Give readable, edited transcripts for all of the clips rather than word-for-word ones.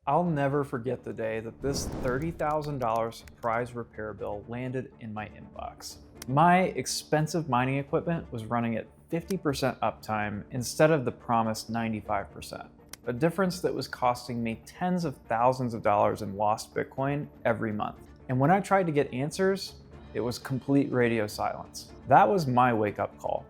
I'll never forget the day that this $30,000 surprise repair bill landed in my inbox. My expensive mining equipment was running at 50% uptime instead of the promised 95%, a difference that was costing me tens of thousands of dollars in lost Bitcoin every month. And when I tried to get answers, it was complete radio silence. That was my wake-up call.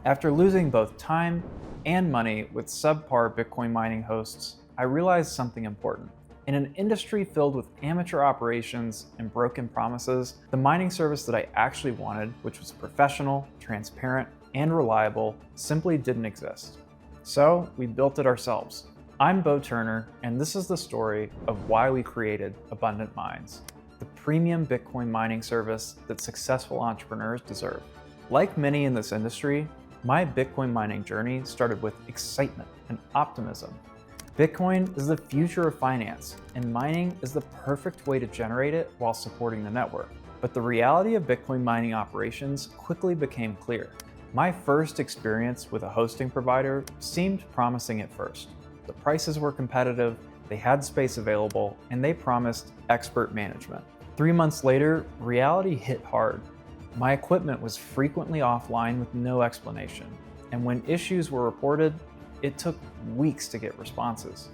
After losing both time and money with subpar Bitcoin mining hosts, I realized something important. In an industry filled with amateur operations and broken promises, the mining service that I actually wanted, which was professional, transparent, and reliable, simply didn't exist. So we built it ourselves. I'm Bo Turner, and this is the story of why we created Abundant Mines, the premium Bitcoin mining service that successful entrepreneurs deserve. Like many in this industry, my Bitcoin mining journey started with excitement and optimism. Bitcoin is the future of finance, and mining is the perfect way to generate it while supporting the network. But the reality of Bitcoin mining operations quickly became clear. My first experience with a hosting provider seemed promising at first. The prices were competitive, they had space available, and they promised expert management. 3 months later, reality hit hard. My equipment was frequently offline with no explanation, and when issues were reported, it took weeks to get responses.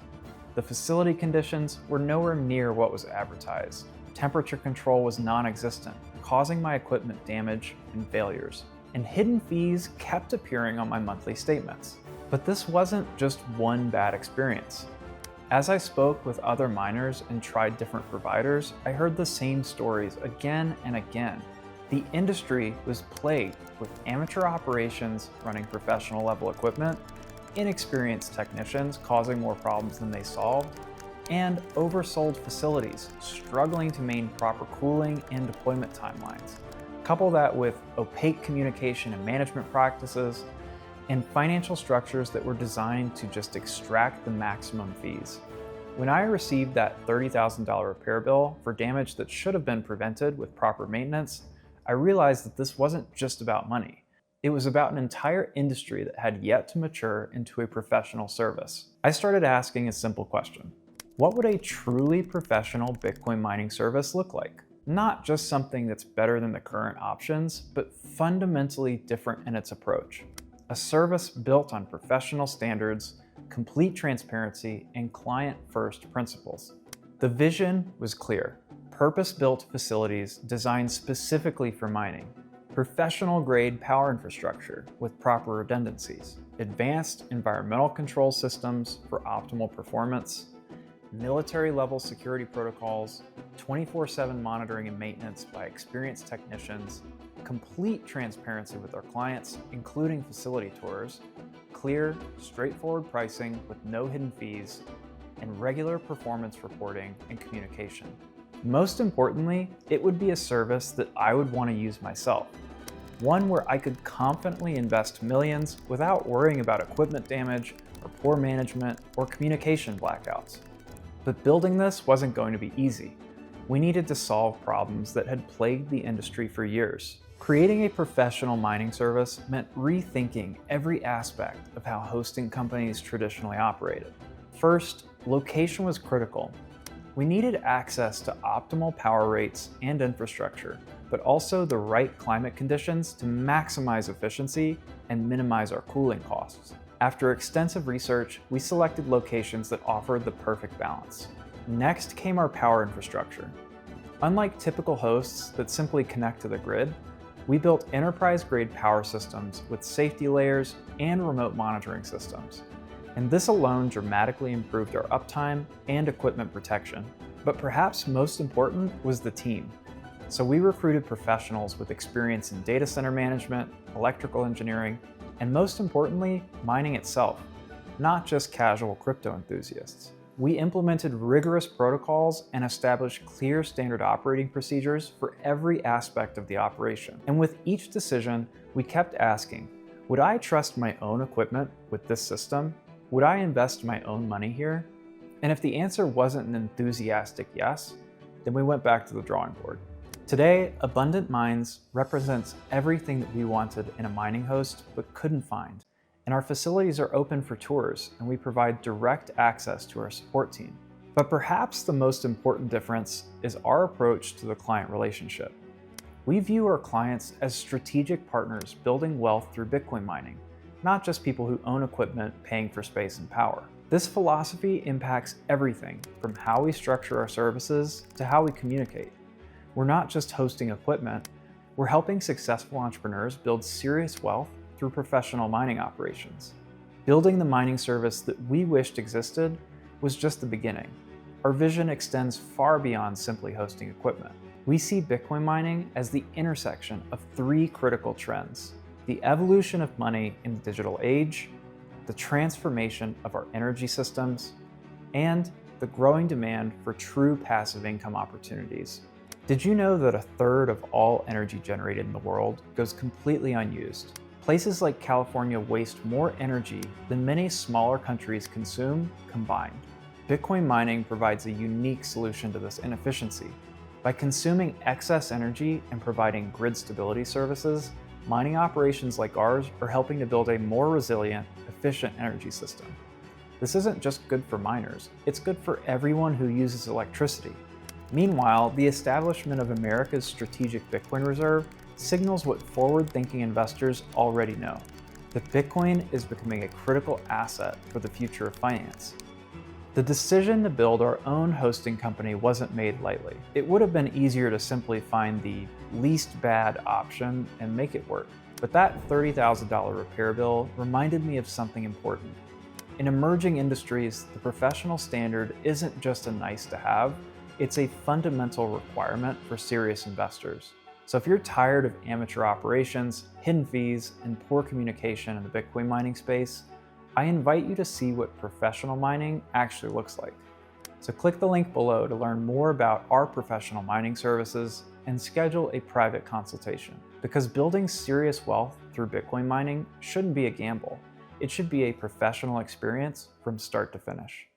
The facility conditions were nowhere near what was advertised. Temperature control was non-existent, causing my equipment damage and failures. And hidden fees kept appearing on my monthly statements. But this wasn't just one bad experience. As I spoke with other miners and tried different providers, I heard the same stories again and again. The industry was plagued with amateur operations running professional level equipment, inexperienced technicians causing more problems than they solved, and oversold facilities struggling to maintain proper cooling and deployment timelines. Couple that with opaque communication and management practices, and financial structures that were designed to just extract the maximum fees. When I received that $30,000 repair bill for damage that should have been prevented with proper maintenance, I realized that this wasn't just about money. It was about an entire industry that had yet to mature into a professional service. I started asking a simple question. What would a truly professional Bitcoin mining service look like? Not just something that's better than the current options, but fundamentally different in its approach. A service built on professional standards, complete transparency, and client-first principles. The vision was clear. Purpose-built facilities designed specifically for mining. Professional-grade power infrastructure with proper redundancies, advanced environmental control systems for optimal performance, military-level security protocols, 24/7 monitoring and maintenance by experienced technicians, complete transparency with our clients, including facility tours, clear, straightforward pricing with no hidden fees, and regular performance reporting and communication. Most importantly, it would be a service that I would want to use myself. One where I could confidently invest millions without worrying about equipment damage or poor management or communication blackouts. But building this wasn't going to be easy. We needed to solve problems that had plagued the industry for years. Creating a professional mining service meant rethinking every aspect of how hosting companies traditionally operated. First, location was critical. We needed access to optimal power rates and infrastructure, but also the right climate conditions to maximize efficiency and minimize our cooling costs. After extensive research, we selected locations that offered the perfect balance. Next came our power infrastructure. Unlike typical hosts that simply connect to the grid, we built enterprise-grade power systems with safety layers and remote monitoring systems. And this alone dramatically improved our uptime and equipment protection. But perhaps most important was the team. So we recruited professionals with experience in data center management, electrical engineering, and most importantly, mining itself, not just casual crypto enthusiasts. We implemented rigorous protocols and established clear standard operating procedures for every aspect of the operation. And with each decision, we kept asking, would I trust my own equipment with this system? Would I invest my own money here? And if the answer wasn't an enthusiastic yes, then we went back to the drawing board. Today, Abundant Mines represents everything that we wanted in a mining host but couldn't find. And our facilities are open for tours, and we provide direct access to our support team. But perhaps the most important difference is our approach to the client relationship. We view our clients as strategic partners building wealth through Bitcoin mining, not just people who own equipment paying for space and power. This philosophy impacts everything from how we structure our services to how we communicate. We're not just hosting equipment, we're helping successful entrepreneurs build serious wealth through professional mining operations. Building the mining service that we wished existed was just the beginning. Our vision extends far beyond simply hosting equipment. We see Bitcoin mining as the intersection of three critical trends: the evolution of money in the digital age, the transformation of our energy systems, and the growing demand for true passive income opportunities. Did you know that a third of all energy generated in the world goes completely unused? Places like California waste more energy than many smaller countries consume combined. Bitcoin mining provides a unique solution to this inefficiency. By consuming excess energy and providing grid stability services, mining operations like ours are helping to build a more resilient, efficient energy system. This isn't just good for miners, it's good for everyone who uses electricity. Meanwhile, the establishment of America's strategic Bitcoin reserve signals what forward-thinking investors already know: that Bitcoin is becoming a critical asset for the future of finance. The decision to build our own hosting company wasn't made lightly. It would have been easier to simply find the least bad option and make it work. But that $30,000 repair bill reminded me of something important. In emerging industries, the professional standard isn't just a nice to have, it's a fundamental requirement for serious investors. So if you're tired of amateur operations, hidden fees, and poor communication in the Bitcoin mining space, I invite you to see what professional mining actually looks like. So click the link below to learn more about our professional mining services and schedule a private consultation. Because building serious wealth through Bitcoin mining shouldn't be a gamble. It should be a professional experience from start to finish.